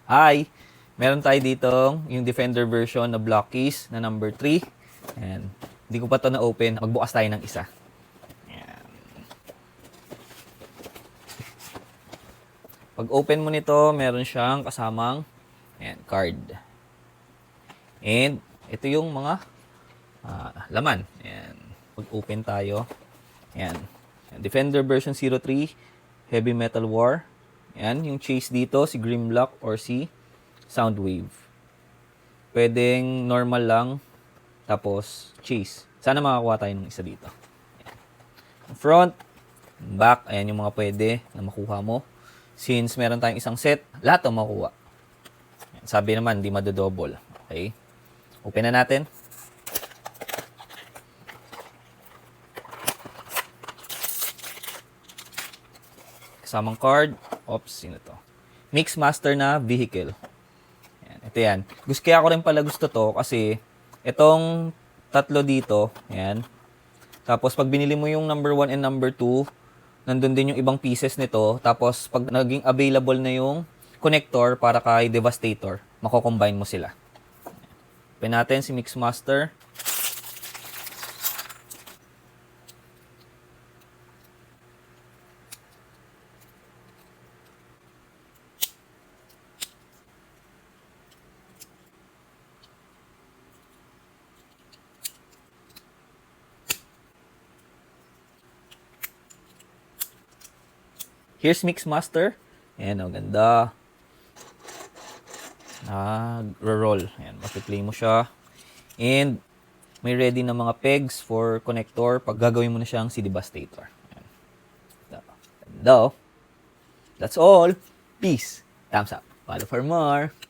Hi! Meron tayo dito yung Defender version na block keys na number 3. Ayan. Hindi ko pa to na-open. Magbukas tayo ng isa. Ayan. Pag open mo nito, meron siyang kasamang card. And ito yung mga laman. Ayan. Pag open tayo. Ayan. Defender version 03, Heavy Metal War. Ayan, yung chase dito, si Grimlock or si Soundwave. Pwedeng normal lang, tapos chase. Sana makakuha tayo ng isa dito. Ayan. Front, back, ayan yung mga pwede na makuha mo. Since meron tayong isang set, lahat ang makuha. Ayan, sabi naman, di madodouble. Okay? Open na natin. Kasamang card. Oops, sino to? Mixmaster na vehicle. Ayan, ito yan. Kaya ko rin pala gusto to kasi itong tatlo dito, ayan. Tapos pag binili mo yung number 1 and number 2, nandun din yung ibang pieces nito. Tapos pag naging available na yung connector para kay Devastator, mako-combine mo sila. Open natin si Mixmaster. Here's Mixmaster. Ayan, ang ganda. Nag-roll. Ayan, mati-play mo siya. And may ready na mga pegs for connector pag gagawin mo na siyang si Devastator. Ayan. Ganda. That's all. Peace. Thumbs up. Follow for more.